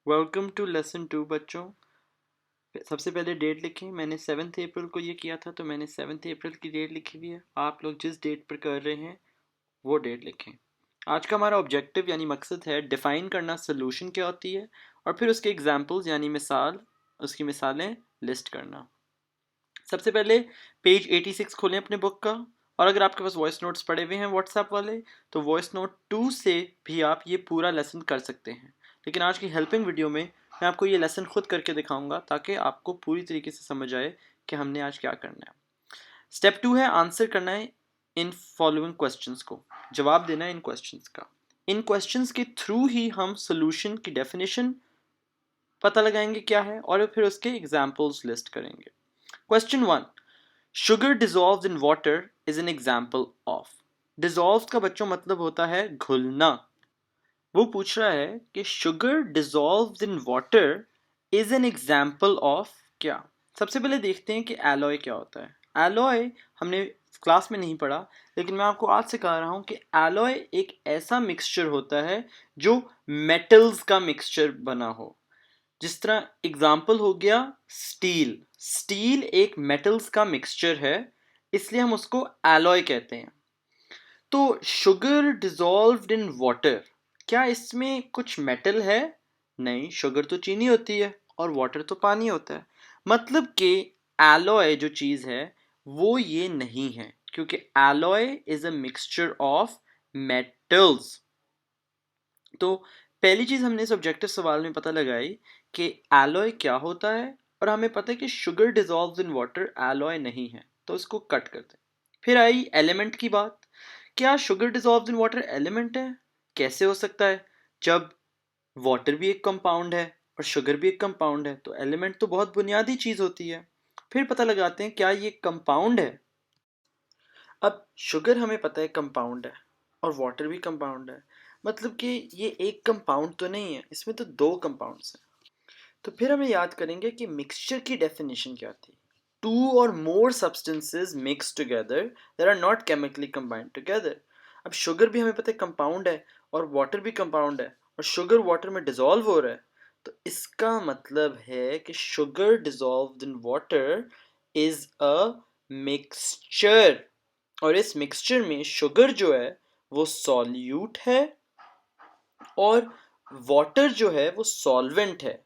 Welcome to lesson 2 बच्चों। सबसे पहले डेट लिखें। मैंने 7 अप्रैल को ये किया था, तो मैंने 7 अप्रैल की डेट लिखी हुई है। आप लोग जिस डेट पर कर रहे हैं वो डेट लिखें। आज का हमारा ऑब्जेक्टिव यानी मकसद है डिफ़ाइन करना सोल्यूशन क्या होती है, और फिर उसके एग्जांपल्स यानी उसकी मिसालें लिस्ट करना। सबसे पहले पेज 86 खोलें अपने बुक का, और अगर आपके पास वॉइस नोट्स पड़े हुए हैं व्हाट्सएप वाले, तो वॉइस नोट 2 से भी आप ये पूरा लेसन कर सकते हैं। लेकिन आज की हेल्पिंग वीडियो में मैं आपको ये लेसन खुद करके दिखाऊंगा ताकि आपको पूरी तरीके से समझ आए कि हमने आज क्या करना है। स्टेप 2 है आंसर करना है इन फॉलोइंग क्वेश्चंस को, जवाब देना है इन क्वेश्चंस का। इन क्वेश्चंस के थ्रू ही हम सोल्यूशन की डेफिनेशन पता लगाएंगे क्या है, और फिर उसके एग्जाम्पल्स लिस्ट करेंगे। Question 1, sugar dissolved in water is an example of. Dissolve का बच्चों मतलब होता है घुलना। वो पूछ रहा है कि sugar dissolved in water is an example of क्या। सबसे पहले देखते हैं कि एलॉय क्या होता है। एलॉय हमने क्लास में नहीं पढ़ा, लेकिन मैं आपको आज सिखा रहा हूं कि एलॉय एक ऐसा मिक्सचर होता है जो मेटल्स का मिक्सचर बना हो। जिस तरह एग्जाम्पल हो गया स्टील। स्टील एक मेटल्स का मिक्सचर है, इसलिए हम उसको एलॉय कहते हैं। तो शुगर डिजॉल्व्ड इन वाटर, क्या इसमें कुछ मेटल है? नहीं, शुगर तो चीनी होती है और वाटर तो पानी होता है। मतलब कि एलॉय जो चीज़ है वो ये नहीं है, क्योंकि alloy is a mixture of metals. तो पहली चीज़ हमने इस ऑब्जेक्टिव सवाल में पता लगाई कि एलॉय क्या होता है, और हमें पता है कि sugar dissolves in water alloy नहीं है, तो इसको कट करते हैं। फिर आई एलिमेंट की बात। क्या sugar dissolves in water element है? कैसे हो सकता है? जब वाटर भी एक कंपाउंड है और शुगर भी एक कंपाउंड है, तो एलिमेंट तो बहुत बुनियादी चीज़ होती है। फिर पता लगाते हैं क्या ये कंपाउंड है। अब शुगर हमें पता है कंपाउंड है, और वाटर भी कंपाउंड है, मतलब कि ये एक कंपाउंड तो नहीं है, इसमें तो दो कंपाउंड्स हैं। तो फिर हमें याद करेंगे कि मिक्सचर की डेफिनेशन क्या थी। टू और more substances mix together that are not chemically combined together. अब शुगर भी हमें पता है कंपाउंड है, और वाटर भी कंपाउंड है, और शुगर वाटर में डिजॉल्व हो रहा है। तो इसका मतलब है कि sugar dissolved in water is a mixture, और इस मिक्सचर में शुगर जो है वो सॉल्यूट है, और वाटर जो है वो सॉल्वेंट है।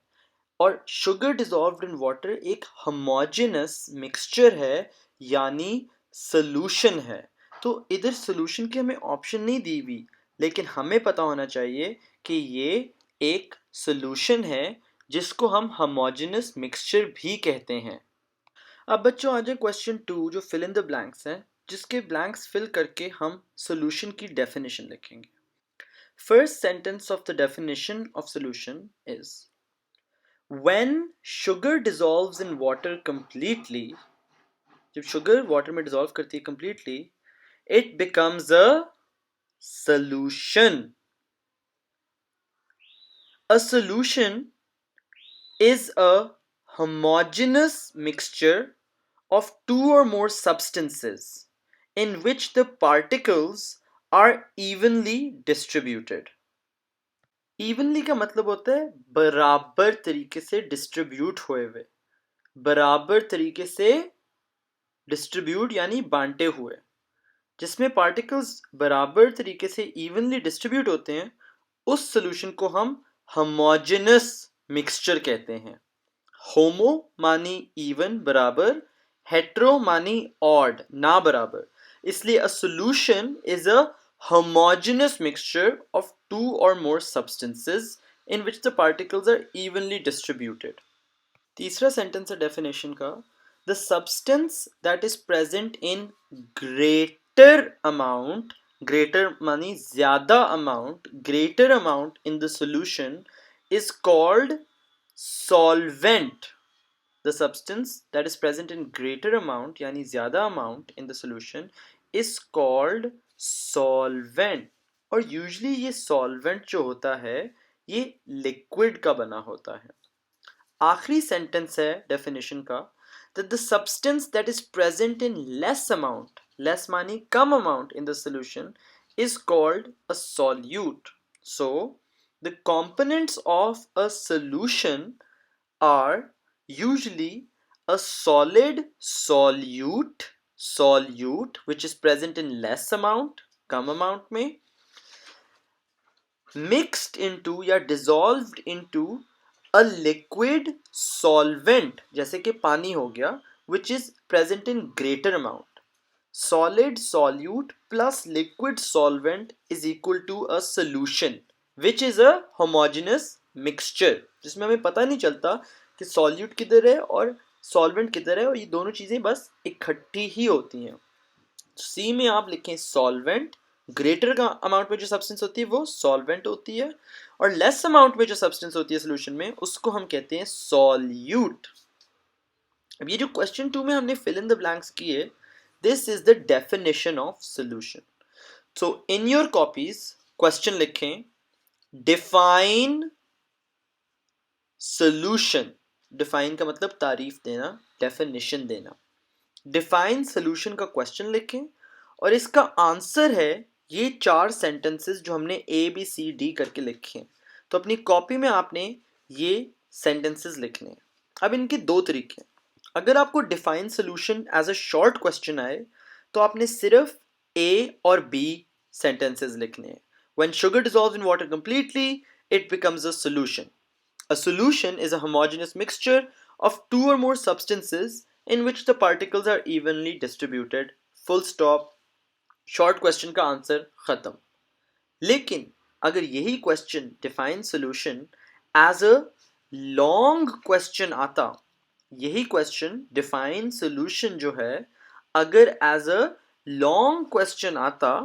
और शुगर डिजॉल्व्ड इन वाटर एक होमोजेनस मिक्सचर है, यानी सोल्यूशन है। तो इधर सोल्यूशन की हमें ऑप्शन नहीं दी हुई, लेकिन हमें पता होना चाहिए कि ये एक सोल्यूशन है जिसको हम होमोजेनस मिक्सचर भी कहते हैं। अब बच्चों आ जाए क्वेश्चन 2, जो फिल इन द ब्लैंक्स है, जिसके ब्लैंक्स फिल करके हम सोल्यूशन की डेफिनेशन लिखेंगे। First sentence of the definition of solution is when sugar dissolves in water completely, जब शुगर वाटर में डिजॉल्व करती है completely, it becomes a solution. A solution is a homogeneous mixture of two or more substances in which the particles are evenly distributed. Evenly का मतलब होता है बराबर तरीके से डिस्ट्रीब्यूट हुए हुए, बराबर तरीके से डिस्ट्रीब्यूट यानी बांटे हुए। जिसमें पार्टिकल्स बराबर तरीके से इवनली डिस्ट्रीब्यूट होते हैं, उस सोल्यूशन को हम होमोजेनस मिक्सचर कहते हैं। होमो मानी इवन बराबर, हेट्रो मानी ऑड ना बराबर, इसलिए a solution is a homogeneous mixture of two or more substances in which the particles are evenly distributed. तीसरा सेंटेंस है डेफिनेशन का, the substance that is present in greater amount, greater मानी ज्यादा amount, greater amount in the solution is called solvent. The substance that is present in greater amount यानी ज्यादा amount in the solution is called solvent. और usually ये solvent जो होता है ये लिक्विड का बना होता है। आखिरी सेंटेंस है डेफिनेशन का, that the substance that is present in less amount, less मानी कम amount in the solution, is called a solute. So The components of a solution are usually a solid solute which is present in less amount, come amount में, mixed into या dissolved into a liquid solvent जैसे कि पानी हो गया, which is present in greater amount. Solid solute plus liquid solvent is equal to a solution which is a homogeneous mixture, जिसमें हमें पता नहीं चलता कि solute किधर है और solvent किधर है, और ये दोनों चीज़ें बस इकट्ठी ही होती हैं. सी में आप लिखें solvent, ग्रेटर का अमाउंट में जो सब्सटेंस होती है वो सॉल्वेंट होती है, और लेस अमाउंट में जो सब्सटेंस होती है सोल्यूशन में उसको हम कहते हैं सॉल्यूट. अब ये जो क्वेश्चन 2 में हमने फिल इन द ब्लैंक्स किए, this is the definition of solution. So in your copies question लिखें, डिफाइन सोल्यूशन. डिफाइन का मतलब तारीफ देना, डेफिनेशन देना. डिफाइन सोल्यूशन का क्वेश्चन लिखें और इसका आंसर है ये 4 सेंटेंसेस जो हमने ए बी सी डी करके लिखे हैं. तो अपनी कॉपी में आपने ये सेंटेंसेस लिखने हैं. अब इनके दो तरीके हैं. अगर आपको define solution as a short question आए तो आपने सिर्फ ए और बी सेंटेंसेस लिखने हैं. When sugar dissolves in water completely it becomes a solution. A solution is a homogeneous mixture of two or more substances in which the particles are evenly distributed. Full stop. Short question का answer खत्म. लेकिन अगर यही question define solution as a long question आता, यही question define solution जो है अगर एज अ लॉन्ग क्वेश्चन आता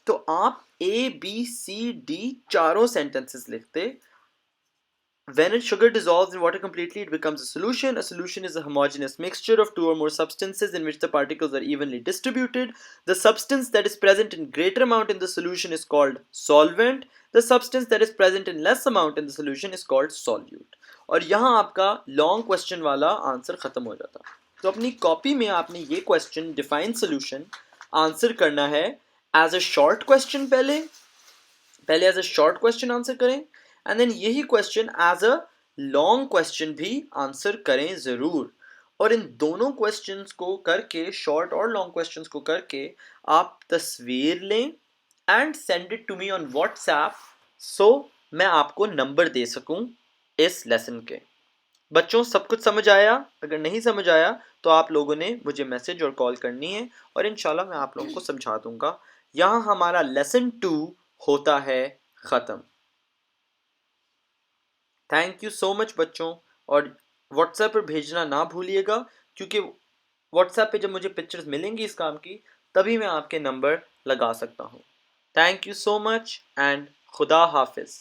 तो आप ए बी सी डी चारों सेंटेंसेस लिखते. When sugar dissolves in water completely, it becomes a solution. A solution is a homogeneous mixture of two or more substances in which the particles are evenly distributed. The substance that is present in greater amount in the solution is called solvent. The substance that is present in less amount in the solution is called solute. और यहाँ आपका long question वाला answer खत्म हो जाता. तो अपनी copy में आपने ये क्वेश्चन डिफाइन सोल्यूशन आंसर करना है एज अ शॉर्ट क्वेश्चन. पहले as a short question answer करें एंड देन यही question as a long question भी आंसर करें ज़रूर. और इन दोनों क्वेश्चंस को करके, शॉर्ट और लॉन्ग क्वेश्चंस को करके, आप तस्वीर लें and send it to me on WhatsApp so मैं आपको नंबर दे सकूं इस लेसन के. बच्चों सब कुछ समझ आया? अगर नहीं समझ आया तो आप लोगों ने मुझे मैसेज और कॉल करनी है और इंशाल्लाह मैं आप लोगों को समझा दूंगा. यहाँ हमारा लेसन 2 होता है ख़त्म. थैंक यू सो मच बच्चों. और व्हाट्सएप पर भेजना ना भूलिएगा क्योंकि व्हाट्सएप पे जब मुझे पिक्चर्स मिलेंगी इस काम की तभी मैं आपके नंबर लगा सकता हूँ. Thank you so much and खुदा हाफिज़.